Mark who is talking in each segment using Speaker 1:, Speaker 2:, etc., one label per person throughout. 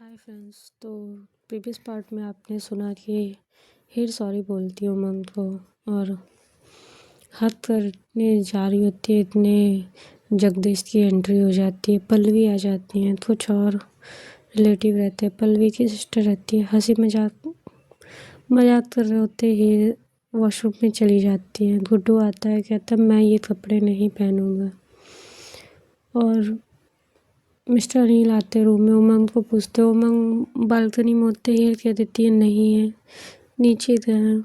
Speaker 1: Hi friends. तो previous part में आपने सुना कि हीर सॉरी बोलती है उमंग को और हद करने जा रही होती है। इतने जगदीश की एंट्री हो जाती है, पल्लवी आ जाती हैं, कुछ और रिलेटिव रहते हैं। पल्लवी की सिस्टर रहती है। हंसी मजाक कर रहे होते हीर वॉशरूम में चली जाती है। गुड्डू आता है, कहता है मैं ये कपड़े नहीं पहनूंगा। और मिस्टर अनिल आते रूम में, उमंग को पूछते, उमंग बालकनी में होते हीर कह देती है नहीं है, नीचे गए।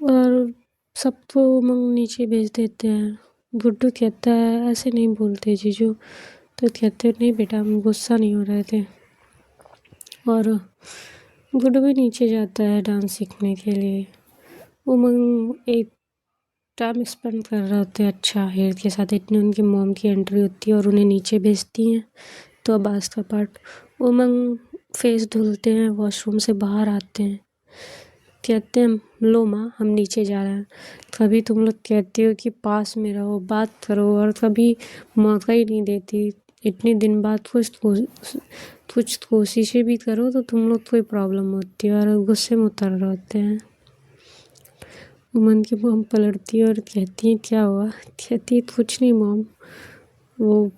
Speaker 1: और सबको उमंग नीचे भेज देते हैं। गुड्डू कहता है ऐसे नहीं बोलते जीजू। तो कहते नहीं बेटा, हम गुस्सा नहीं हो रहे थे। और गुड्डू भी नीचे जाता है डांस सीखने के लिए। उमंग एक टाइम स्पेंड कर रहे होते हैं अच्छा हीर के साथ। इतनी उनकी मॉम की एंट्री होती है और उन्हें नीचे भेजती हैं। तो अब आज का पार्ट, उमंग फेस धुलते हैं, वॉशरूम से बाहर आते हैं, कहते हैं लो माँ हम नीचे जा रहे हैं। कभी तुम लोग कहती हो कि पास में रहो, बात करो, और कभी मौका ही नहीं देती। इतने दिन बाद कुछ कोशिशें भी करो तो तुम लोग कोई प्रॉब्लम होती है और गुस्से में उतर रहे होते हैं। उमंग की मॉम पलटती है और कहती है क्या हुआ? कहती है कुछ नहीं मॉम, वो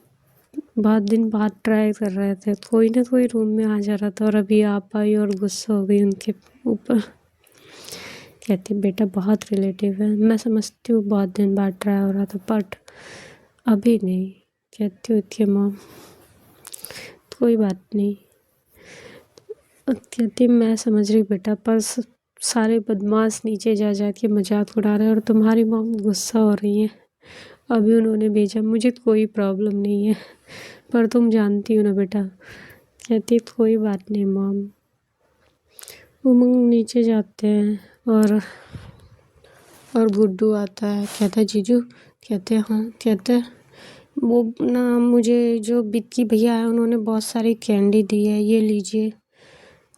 Speaker 1: बहुत दिन बाद ट्राई कर रहे थे, कोई ना कोई रूम में आ जा रहा था और अभी आप आई और गुस्सा हो गई उनके ऊपर। कहती बेटा बहुत रिलेटिव है, मैं समझती हूँ बहुत दिन बाद ट्राई हो रहा था बट अभी नहीं। कहती हूँ कि मॉम कोई बात नहीं। कहती मैं समझ रही बेटा, पर सारे बदमाश नीचे जा जा के मजाक उड़ा रहे हैं और तुम्हारी मॉम गुस्सा हो रही है। अभी उन्होंने भेजा, मुझे कोई प्रॉब्लम नहीं है पर तुम जानती हो ना बेटा। कहती कोई बात नहीं मॉम। उमंग नीचे जाते हैं और गुड्डू आता है, कहता है जीजू। कहते हैं हाँ। कहते हैं वो ना मुझे जो बिक्की भैया है उन्होंने बहुत सारी कैंडी दी है, ये लीजिए।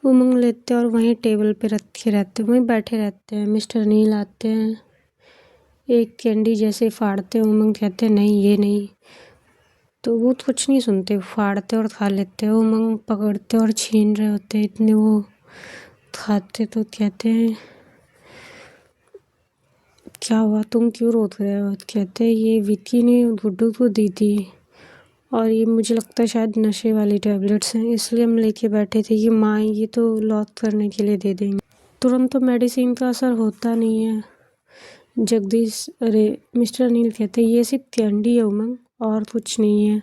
Speaker 1: उमंग लेते हैं और वहीं टेबल पे रखे रहते हैं, वहीं बैठे रहते हैं। मिस्टर नील आते हैं, एक कैंडी जैसे फाड़ते हैं। उमंग कहते हैं नहीं ये नहीं। तो वो कुछ नहीं सुनते, फाड़ते और खा लेते। उमंग पकड़ते और छीन रहे होते, इतने वो खाते। तो कहते हैं क्या हुआ, तुम क्यों रो रहे हो? कहते हैं ये विक्की ने गुड्डू को दी थी और ये मुझे लगता है शायद नशे वाली टैबलेट्स हैं, इसलिए हम लेके बैठे थे कि माँ ये तो लॉक करने के लिए दे देंगे। तुरंत तो मेडिसिन का असर होता नहीं है। जगदीश अरे मिस्टर अनिल कहते ये सिर्फ कैंडी है उमंग, और कुछ नहीं है।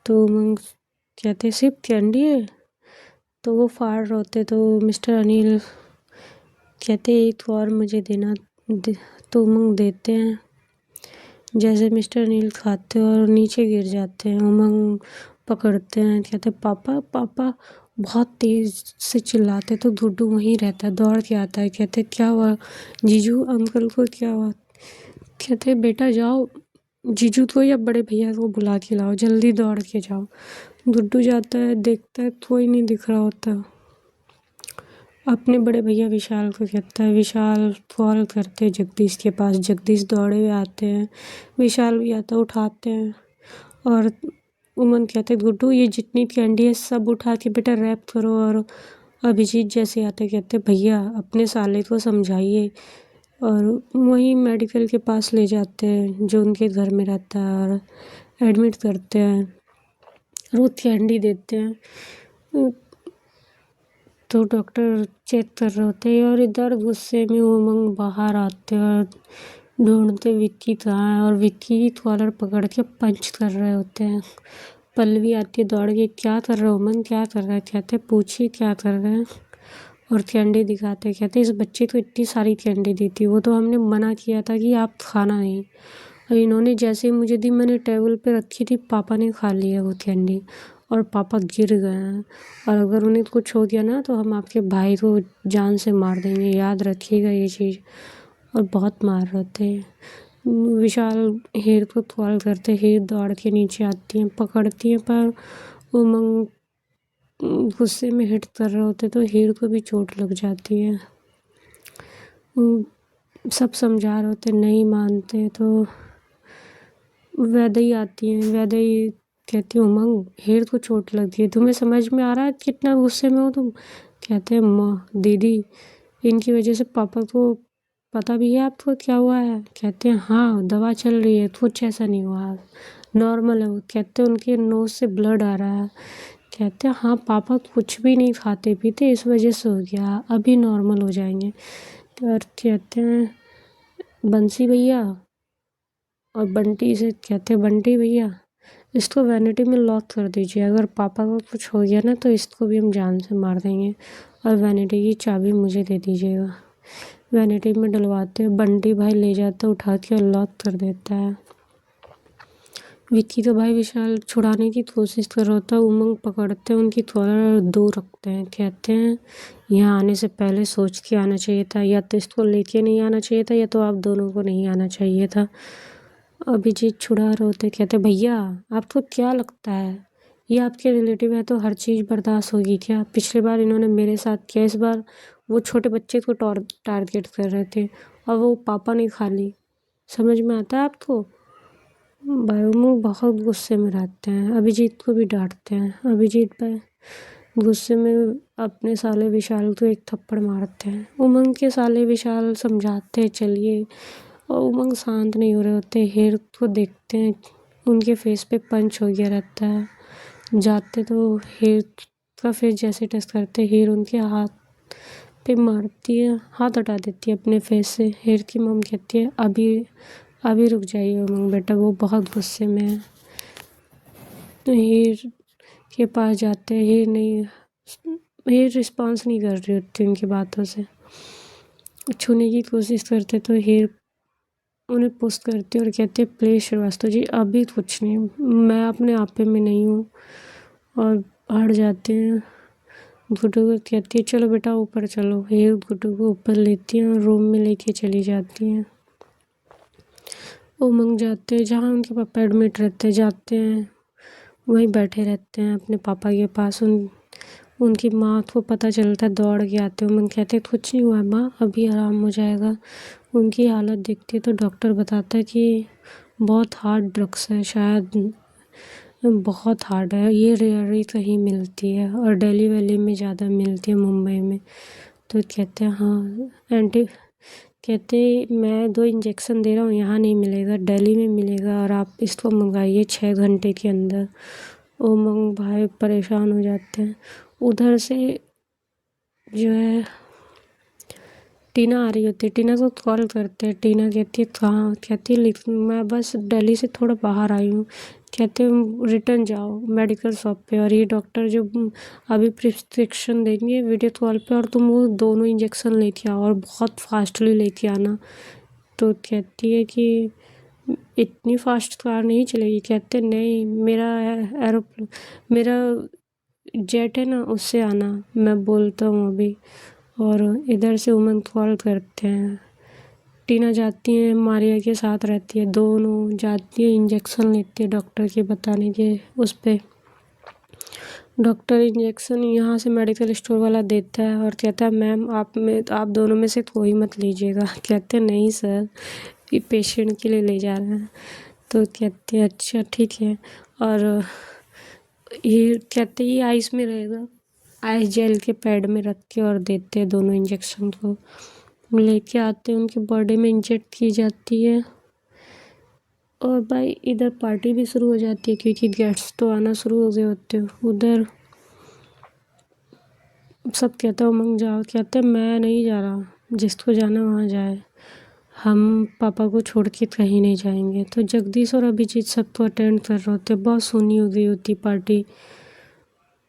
Speaker 1: तो उमंग कहते सिर्फ कैंडी है? तो वो फाड़ रहे होते। तो मिस्टर अनिल कहते एक और मुझे देना तो उमंग देते हैं। जैसे मिस्टर अनिल खाते हैं और नीचे गिर जाते हैं, उमंग पकड़ते हैं। कहते पापा पापा, बहुत तेज से चिल्लाते। तो गुड्डू वहीं रहता है, दौड़ के आता है। कहते क्या हुआ जीजू, अंकल को क्या हुआ? कहते बेटा जाओ जीजू को या बड़े भैया को बुला के लाओ, जल्दी दौड़ के जाओ। गुड्डू जाता है, देखता है कोई नहीं दिख रहा होता। अपने बड़े भैया विशाल को कहता है, विशाल कॉल करते हैं जगदीश के पास। जगदीश दौड़े हुए आते हैं, विशाल भी आता है, उठाते हैं। और उमन कहते गुड्डू ये जितनी कैंडी है सब उठा के बेटा रैप करो। और अभिजीत जैसे आते, कहते भैया अपने साले को समझाइए। और वहीं मेडिकल के पास ले जाते हैं जो उनके घर में रहता है और एडमिट करते हैं और वो कैंडी देते हैं। तो डॉक्टर चेक कर रहे होते हैं और इधर गुस्से में उमंग बाहर आते हैं और ढूंढते विक्की कहाँ है, और विक्की की कॉलर पकड़ के पंच कर रहे होते हैं। पल्लवी आती है दौड़ के, क्या कर रहे हो उमंग, क्या कर रहे हैं? कहते पूछिए क्या कर रहे हैं। और कैंडी दिखाते, कहते इस बच्चे को इतनी सारी कैंडी दी थी, वो तो हमने मना किया था कि आप खाना नहीं, और इन्होंने जैसे ही मुझे दी, मैंने टेबल पे रखी थी, पापा ने खा लिया वो कैंडी और पापा गिर गए हैं। और अगर उन्हें कुछ हो गया ना तो हम आपके भाई को जान से मार देंगे, याद रखिएगा ये चीज़। और बहुत मार रहे थे। विशाल हीर को कॉल करते, हीर दौड़ के नीचे आती हैं, पकड़ती हैं, पर उमंग गुस्से में हिट कर रहे होते तो हीर को भी चोट लग जाती है। सब समझा रहे होते, नहीं मानते। तो वैदेही आती हैं, वैदेही कहती है उमंग हेर को चोट लगी है, तुम्हें समझ में आ रहा है कितना गुस्से में हो तुम? कहते हैं माँ दीदी इनकी वजह से पापा को पता भी है आपको क्या हुआ है? कहते हैं हाँ दवा चल रही है, कुछ ऐसा नहीं हुआ, नॉर्मल है वो। कहते हैं उनके नोज से ब्लड आ रहा है। कहते हैं हाँ पापा कुछ भी नहीं खाते पीते इस वजह से हो गया, अभी नॉर्मल हो जाएंगे। और कहते हैं बंसी भैया और बंटी से, कहते हैं बंटी भैया इसको वैनिटी में लॉक कर दीजिए, अगर पापा को कुछ हो गया ना तो इसको भी हम जान से मार देंगे, और वैनिटी की चाबी मुझे दे दीजिएगा। वैनिटी में डलवाते हैं, बंटी भाई ले जाता है उठा के लॉक कर देता है। विक्की तो भाई विशाल छुड़ाने की कोशिश कर रहा होता है, उमंग पकड़ते हैं उनकी थोड़ा दूर रखते हैं। कहते हैं यहाँ आने से पहले सोच के आना चाहिए था, या तो इसको लेके नहीं आना चाहिए था या तो आप दोनों को नहीं आना चाहिए था। अभिजीत छुड़ा रहे होते। कहते भैया आपको क्या लगता है ये आपके रिलेटिव है तो हर चीज़ बर्दाश्त होगी क्या? पिछली बार इन्होंने मेरे साथ किया, इस बार वो छोटे बच्चे को टारगेट कर रहे थे और वो पापा ने खा ली। समझ में आता है आपको? भाई बहुत गुस्से में रहते हैं, अभिजीत को भी डांटते हैं। अभिजीत भाई गुस्से में अपने साले विशाल को एक थप्पड़ मारते हैं। उमंग के साले विशाल समझाते हैं चलिए, और उमंग शांत नहीं हो रहे होते। हेर को देखते हैं उनके फेस पे पंच हो गया रहता है। जाते तो हेर का फेस जैसे टच करते हेर उनके हाथ पे मारती है, हाथ हटा देती है अपने फेस से। हेर की मम कहती है अभी रुक जाइए उमंग बेटा, वो बहुत गुस्से में है। तो हीर के पास जाते हैं, हीर रिस्पॉन्स नहीं कर रही होती उनकी बातों से। छूने की कोशिश करते तो हीर उन्हें पुश करती है और कहती है प्लीज श्रीवास्तव जी अभी कुछ नहीं, मैं अपने आपे में नहीं हूँ, और हट जाते हैं। गुड्डू को कहती है चलो बेटा ऊपर चलो। हीर गुड्डू को ऊपर लेती है और रूम में लेके चली जाती हैं। उमंग जाते हैं जहाँ उनके पापा एडमिट रहते हैं, जाते हैं वहीं बैठे रहते हैं अपने पापा के पास। उनकी माँ को पता चलता है, दौड़ के आते हैं। उमंग कहते हैं कुछ नहीं हुआ माँ, अभी आराम हो जाएगा। उनकी हालत देखती है तो डॉक्टर बताता है कि बहुत हार्ड ड्रग्स है, शायद बहुत हार्ड है, ये रेयरली कहीं मिलती है और दिल्ली वैली में ज़्यादा मिलती है, मुंबई में। तो कहते हैं हाँ कहते मैं 2 इंजेक्शन दे रहा हूँ, यहाँ नहीं मिलेगा, दिल्ली में मिलेगा, और आप इसको मंगाइए 6 घंटे के अंदर। उमंग भाई परेशान हो जाते हैं। उधर से जो है टीना आ रही होती है, टीना को कॉल करते हैं। टीना कहती है कहाँ? कहती है मैं बस दिल्ली से थोड़ा बाहर आई हूँ। कहते हैं रिटर्न जाओ मेडिकल शॉप पे, और ये डॉक्टर जो अभी प्रिस्क्रिप्शन देंगे वीडियो कॉल पे, और तुम वो दोनों इंजेक्शन लेके आओ और बहुत फास्टली लेके आना। तो कहती है कि इतनी फास्ट कार नहीं चलेगी। कहते नहीं मेरा जेट है ना, उससे आना, मैं बोलता हूँ अभी। और इधर से उमंग कॉल करते हैं। टीना जाती है, मारिया के साथ रहती है, दोनों जाती है इंजेक्शन लेती है डॉक्टर के बताने के उस पर। डॉक्टर इंजेक्शन यहाँ से मेडिकल स्टोर वाला देता है और कहता है मैम आप दोनों में से कोई मत लीजिएगा। कहते हैं नहीं सर, ये पेशेंट के लिए ले जा रहे हैं। तो कहते हैं अच्छा ठीक है। और ये कहते ये आइस में रहेगा, आइस जेल के पैड में रख के और देते हैं दोनों इंजेक्शन को। लेके आते हैं, उनके बॉडी में इंजेक्ट की जाती है। और भाई इधर पार्टी भी शुरू हो जाती है क्योंकि गेस्ट्स तो आना शुरू हो गए होते हैं। उधर सब कहते हैं उमंग जाओ, कहते हैं मैं नहीं जा रहा, जिसको जाना वहाँ जाए, हम पापा को छोड़ के कहीं नहीं जाएंगे। तो जगदीश और अभिजीत सबको अटेंड कर रहे होते, बहुत सोनी हो गई होती पार्टी।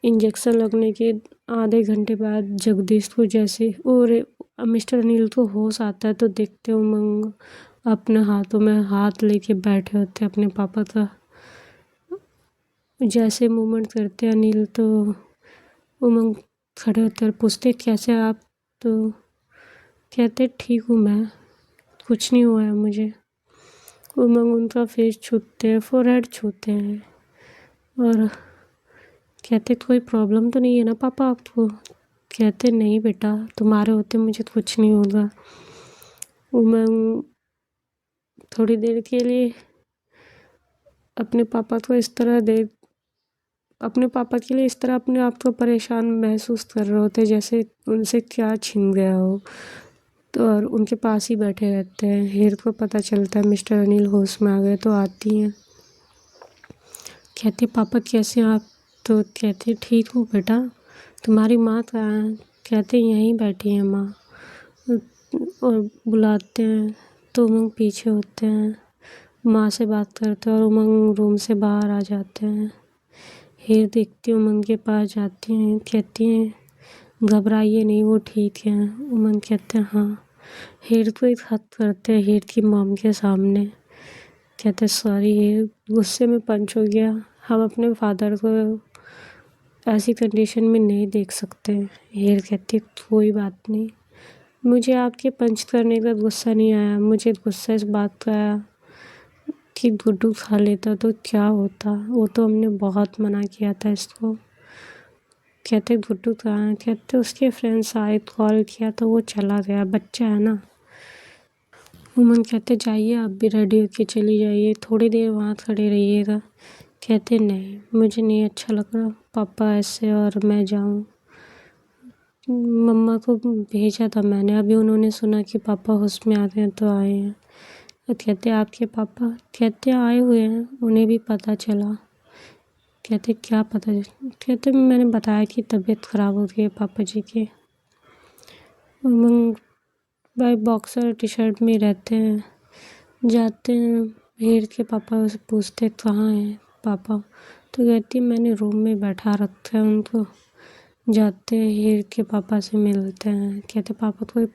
Speaker 1: इंजेक्शन लगने के आधे घंटे बाद जगदीश को जैसे और मिस्टर अनिल को होश आता है तो देखते उमंग अपने हाथों में हाथ लेके बैठे होते अपने पापा का। जैसे मूवमेंट करते अनिल तो उमंग खड़े होते और पूछते कैसे आप? तो कहते ठीक हूँ मैं, कुछ नहीं हुआ है मुझे। उमंग उनका फेस छूते हैं, फोरहेड छूते हैं और कहते कोई प्रॉब्लम तो नहीं है ना पापा आपको? कहते नहीं बेटा, तुम्हारे होते मुझे कुछ नहीं होगा। उमंग थोड़ी देर के लिए अपने पापा को इस तरह अपने पापा के लिए इस तरह अपने आप को परेशान महसूस कर रहे होते जैसे उनसे क्या छिन गया हो। तो और उनके पास ही बैठे रहते हैं। हीर को पता चलता है मिस्टर अनिल होश में आ गए तो आती हैं। कहती पापा कैसे आप? तो कहते ठीक हूँ बेटा, तुम्हारी माँ कहाँ है? कहते यहीं बैठी है माँ। और बुलाते हैं तो उमंग पीछे होते हैं, माँ से बात करते हैं और उमंग रूम से बाहर आ जाते हैं। हीर देखती उमंग के पास जाती हैं, कहती हैं घबराइए नहीं, वो ठीक है। उमंग कहते हैं हाँ। हीर को एक हद करते हैं हीर की मॉम के सामने। कहते सॉरी हीर, गुस्से में पंच हो गया, हम अपने फादर को ऐसी कंडीशन में नहीं देख सकते। हीर कहती कोई बात नहीं, मुझे आपके पंच करने का गुस्सा नहीं आया, मुझे गुस्सा इस बात का आया कि गुड्डू खा लेता तो क्या होता, वो तो हमने बहुत मना किया था इसको। कहते गुड्डू कहाँ है? कहते उसके फ्रेंड्स आए, कॉल किया तो वो चला गया, बच्चा है ना। उमंग कहते जाइए आप भी रेडी होके चली जाइए, थोड़ी देर वहाँ खड़े रहिएगा। कहते नहीं, मुझे नहीं अच्छा लग रहा पापा ऐसे और मैं जाऊँ। मम्मा को भेजा था मैंने, अभी उन्होंने सुना कि पापा होश में आ गए तो आए हैं। तो कहते आपके पापा? कहते आए हुए हैं, उन्हें भी पता चला। कहते क्या पता? कहते मैंने बताया कि तबीयत ख़राब हो गई है पापा जी की। उमंग भाई बॉक्सर टी शर्ट में रहते हैं, जाते हैं। हीर के पापा से पूछते कहाँ हैं पापा? तो कहती मैंने रूम में बैठा रखा है उनको। जाते हैं हीर के पापा से मिलते हैं। कहते पापा कोई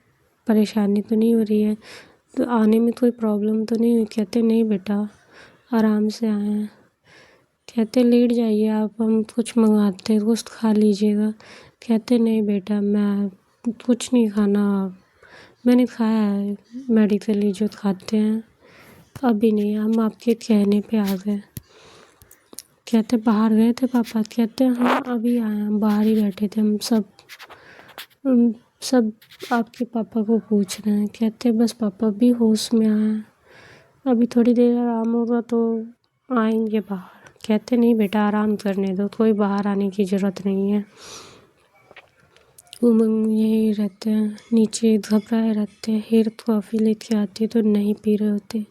Speaker 1: परेशानी तो नहीं हो रही है, तो आने में कोई प्रॉब्लम तो नहीं हुई? कहते नहीं बेटा, आराम से आए हैं। कहते लेट जाइए आप, हम कुछ मंगाते हैं, कुछ खा लीजिएगा। कहते नहीं बेटा, मैं कुछ नहीं खाना, मैंने खाया है मेडिकली जो खाते हैं, अभी नहीं, हम आपके कहने पे आ गए। कहते बाहर गए थे पापा? कहते हाँ अभी आए हैं, बाहर ही बैठे थे हम सब आपके पापा को पूछ रहे हैं। कहते बस पापा भी होश में आए हैं, अभी थोड़ी देर आराम होगा तो आएंगे बाहर। कहते नहीं बेटा, आराम करने दो, कोई बाहर आने की ज़रूरत नहीं है। उमंग यही रहते हैं, नीचे घबराए रहते हैं। हीर कॉफ़ी लेके आती तो नहीं पी रहे होते,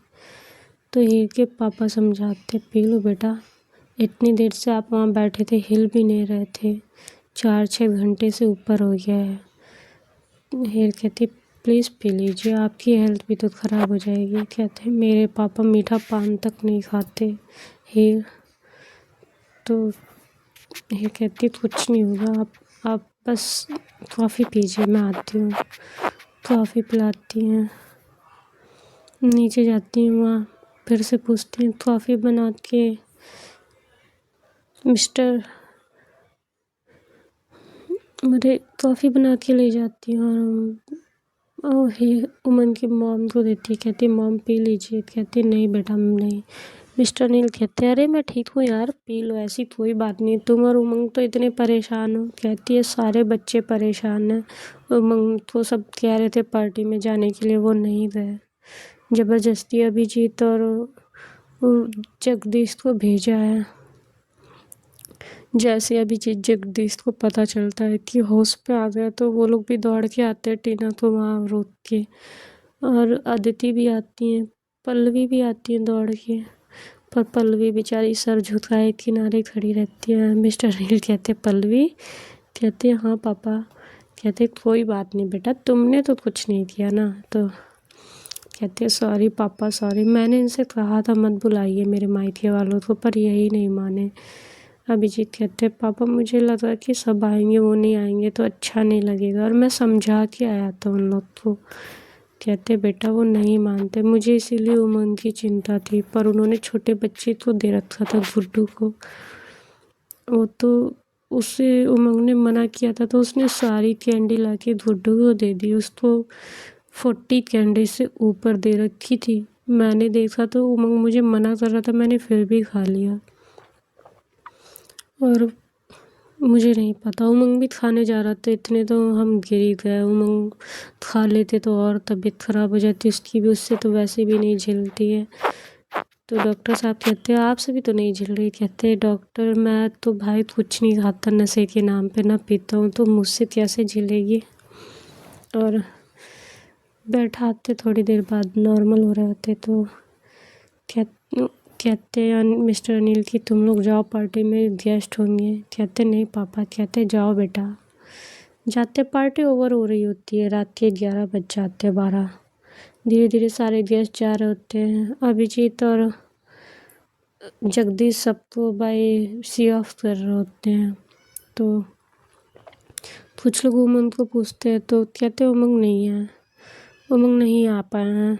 Speaker 1: तो हीर के पापा समझाते पी लो बेटा, इतनी देर से आप वहाँ बैठे थे, हिल भी नहीं रहे थे, 4-6 घंटे से ऊपर हो गया है। हीर कहती प्लीज़ पी लीजिए, आपकी हेल्थ भी तो ख़राब हो जाएगी। कहते मेरे पापा मीठा पान तक नहीं खाते। हीर तो हीर कहती कुछ नहीं होगा, आप बस कॉफ़ी पीजिए, मैं आती हूँ। कॉफ़ी पिलाती हैं, नीचे जाती हूँ, वहाँ फिर से पूछती हैं कॉफ़ी बना के मिस्टर, मुझे कॉफ़ी बना के ले जाती हूँ और ही उमंग की मॉम को देती। कहती मॉम पी लीजिए। कहती नहीं बेटा नहीं। मिस्टर नील कहते अरे मैं ठीक हूँ यार, पी लो, ऐसी कोई बात नहीं, तुम और उमंग तो इतने परेशान हो। कहती है सारे बच्चे परेशान हैं, उमंग तो सब कह रहे थे पार्टी में जाने के लिए, वो नहीं गए, ज़बरदस्ती अभिजीत और जगदीश को भेजा है। जैसे अभिजीत जगदीश को पता चलता है कि होश पे आ गया तो वो लोग भी दौड़ के आते हैं टीना को वहाँ रोक के, और अदिति भी आती हैं, पल्लवी भी आती है दौड़ के, पर पल्लवी बेचारी सर झुकाए किनारे खड़ी रहती है। मिस्टर अनिल कहते पल्लवी? कहते हाँ पापा। कहते कोई बात नहीं बेटा, तुमने तो कुछ नहीं किया ना। तो कहते सॉरी पापा सॉरी, मैंने इनसे कहा था मत बुलाइए मेरे मायके वालों को, पर यही नहीं माने। अभिजीत कहते पापा मुझे लगा कि सब आएंगे, वो नहीं आएंगे तो अच्छा नहीं लगेगा, और मैं समझा के आया था उन लोग को। कहते बेटा वो नहीं मानते, मुझे इसीलिए उमंग की चिंता थी, पर उन्होंने छोटे बच्चे को दे रखा था गुड्डू को, वो तो उससे उमंग ने मना किया था तो उसने सारी कैंडी ला के गुड्डू को दे दी। उसको 40 कैंडी से ऊपर दे रखी थी, मैंने देखा तो उमंग मुझे मना कर रहा था, मैंने फिर भी खा लिया। और मुझे नहीं पता, उमंग भी खाने जा रहा था, इतने तो हम गिर ही गए। उमंग खा लेते तो और तबीयत ख़राब हो जाती उसकी भी, उससे तो वैसे भी नहीं झेलती है। तो डॉक्टर साहब कहते हैं आपसे भी तो नहीं झेल रही। कहते डॉक्टर मैं तो भाई कुछ नहीं खाता नशे के नाम पे, ना पीता हूँ, तो मुझसे कैसे झेलेगी। और बैठाते थोड़ी देर बाद नॉर्मल हो रहे होते तो कहते हैं मिस्टर अनिल कि तुम लोग जाओ पार्टी में गेस्ट होंगे। कहते नहीं पापा। कहते जाओ बेटा। जाते पार्टी ओवर हो रही होती है, रात के 11 बज जाते 12। धीरे धीरे सारे गेस्ट जा रहे होते हैं। अभिजीत और जगदीश सबको बाय सी ऑफ कर रहे होते हैं। तो कुछ लोग उमंग को पूछते हैं तो कहते उमंग नहीं है, उमंग नहीं आ पाए हैं।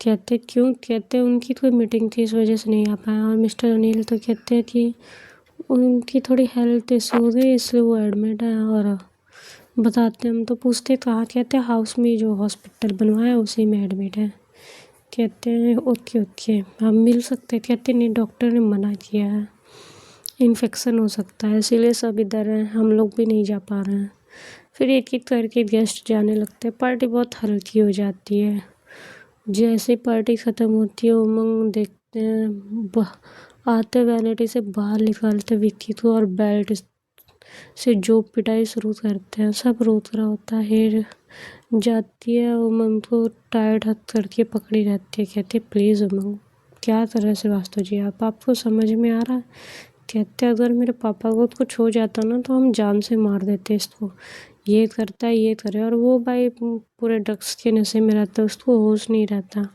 Speaker 1: कहते क्यों। कहते उनकी कोई मीटिंग थी इस वजह से नहीं आ पाए। और मिस्टर अनिल तो कहते हैं कि उनकी थोड़ी हेल्थ इशू हो गई इसलिए वो एडमिट है। और बताते हम तो पूछते कहाँ। कहते हाउस में जो हॉस्पिटल बनवाया उसी में एडमिट है। कहते हैं ओके ओके हम मिल सकते हैं। कहते नहीं डॉक्टर ने मना किया है, इन्फेक्शन हो सकता है, इसीलिए सब इधर हैं, हम लोग भी नहीं जा पा रहे हैं। फिर एक एक करके गेस्ट जाने लगते हैं। पार्टी बहुत हल्की हो जाती है। जैसे पार्टी ख़त्म होती है उमंग देखते हैं आते वैनिटी से बाहर निकालते विक्की को और बेल्ट से जो पिटाई शुरू करते हैं। सब रोक रहा होता है। हेर जाती है उमंग को टायर्ड हाथ करके पकड़ी रहती है। कहते प्लीज़ उमंग क्या तरह से वास्तु जी आपको समझ में आ रहा है। कहते अगर मेरे पापा को कुछ हो जाता ना तो हम जान से मार देते इसको, ये करता है ये करे। और वो भाई पूरे ड्रग्स के नशे में रहता है, उसको होश नहीं रहता,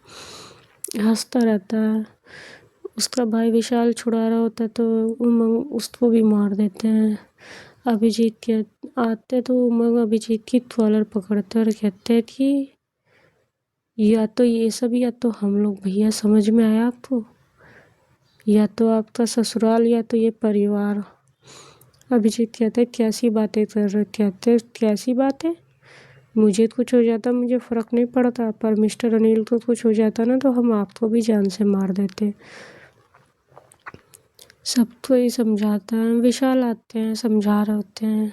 Speaker 1: हंसता रहता है। उसका भाई विशाल छुड़ा रहा होता है तो उमंग उसको भी मार देते हैं। अभिजीत के आते तो उमंग अभिजीत की कॉलर पकड़ते और कहते हैं कि या तो ये सब या तो हम लोग। भैया समझ में आया आपको, या तो आपका ससुराल या तो ये परिवार। अभिजीत कहते हैं कैसी बातें कर रहे। कहते कैसी बातें, मुझे कुछ हो जाता मुझे फ़र्क नहीं पड़ता, पर मिस्टर अनिल को कुछ हो जाता ना तो हम आपको भी जान से मार देते। सबको ही समझाता है। विशाल आते हैं समझा रहे होते हैं।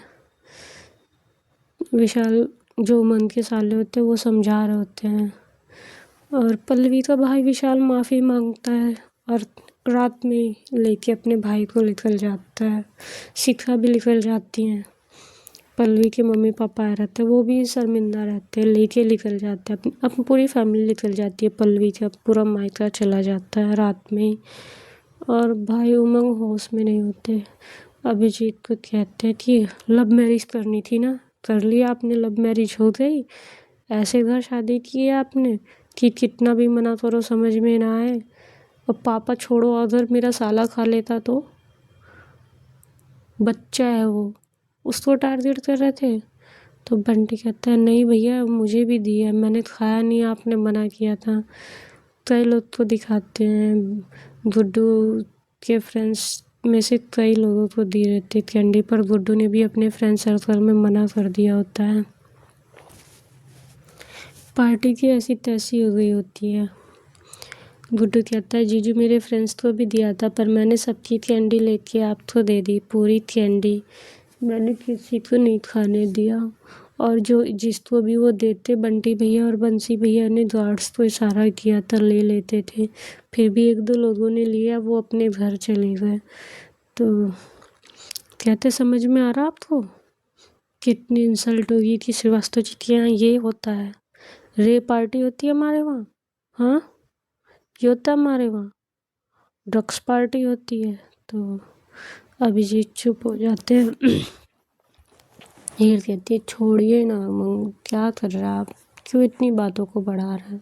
Speaker 1: विशाल जो मन के साले होते हैं वो समझा रहे होते हैं। और पल्लवी का भाई विशाल माफ़ी मांगता है और रात में लेके अपने भाई को निकल जाता है। शिखा भी निकल जाती हैं। पल्लवी के मम्मी पापा आए रहते हैं, वो भी शर्मिंदा रहते हैं, लेके निकल जाते हैं। अपनी पूरी फैमिली निकल जाती है। पल्लवी का पूरा मायका चला जाता है रात में। और भाई उमंग होश में नहीं होते। अभिजीत को कहते हैं कि लव मैरिज करनी थी ना, कर लिया आपने, लव मैरिज हो गई। ऐसे घर शादी की है आपने कि कितना भी मना करो समझ में ना आए। और पापा छोड़ो अगर मेरा साला खा लेता तो, बच्चा है वो, उसको टारगेट कर रहे थे। तो बंटी कहता है नहीं भैया मुझे भी दिया, मैंने खाया नहीं, आपने मना किया था। कई लोग को दिखाते हैं, गुड्डू के फ्रेंड्स में से कई लोगों को दी रहती कैंडी, पर गुड्डू ने भी अपने फ्रेंड सर्कल में मना कर दिया होता है। पार्टी की ऐसी तैसी हो गई होती है। गुड्डू कहता है जीजू मेरे फ्रेंड्स को भी दिया था पर मैंने सबकी कैंडी लेके आपको दे दी, पूरी कैंडी मैंने किसी को नहीं खाने दिया। और जो जिसको भी वो देते बंटी भैया और बंसी भैया ने गार्ड्स को इशारा किया था ले लेते थे, फिर भी एक दो लोगों ने लिया, वो अपने घर चले गए। तो कहते समझ में आ रहा आपको कितनी इंसल्ट होगी कि श्रीवास्तव जी के यहाँ ये होता है, रे पार्टी होती है हमारे वहाँ, हाँ ये होता है हमारे वहाँ, ड्रग्स पार्टी होती है। तो अभिजीत चुप हो जाते हैं। हीर कहती है छोड़िए ना उमंग, क्या कर रहा है आप, क्यों इतनी बातों को बढ़ा रहा है।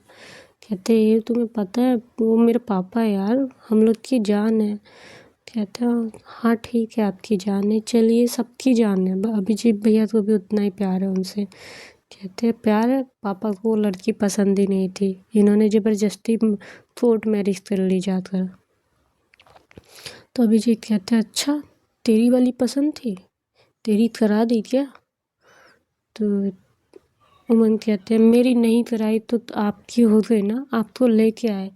Speaker 1: कहते ये तुम्हें पता है वो मेरे पापा है यार, हम लोग की जान है। कहते हैं हाँ ठीक है आपकी जान है, चलिए सबकी जान है, अभिजीत भैया को भी उतना ही प्यार है उनसे। कहते हैं प्यार है, पापा को वो लड़की पसंद ही नहीं थी, इन्होंने ज़बरदस्ती कोर्ट मैरिज कर ली जाकर। तो अभिजीत कहते हैं अच्छा तेरी वाली पसंद थी, तेरी करा दी क्या। तो उमंग कहते हैं मेरी नहीं कराई तो आपकी हो गई ना, आप तो लेके आए,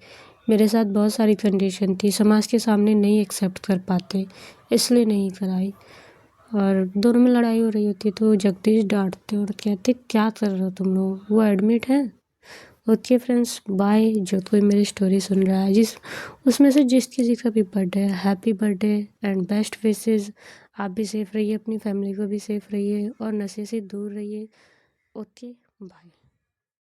Speaker 1: मेरे साथ बहुत सारी कंडीशन थी, समाज के सामने नहीं एक्सेप्ट कर पाते इसलिए नहीं कराई। और दोनों में लड़ाई हो रही होती है तो जगदीश डांटते और कहते क्या कर रहे हो तुम लोग, वो एडमिट है, ओके फ्रेंड्स, बाय। जो कोई मेरी स्टोरी सुन रहा है, जिस उसमें से जिस किसी का भी बर्थडे है, happy birthday and best wishes. आप भी सेफ रहिए, अपनी फैमिली को भी सेफ रहिए और नशे से दूर रहिए। Okay, bye.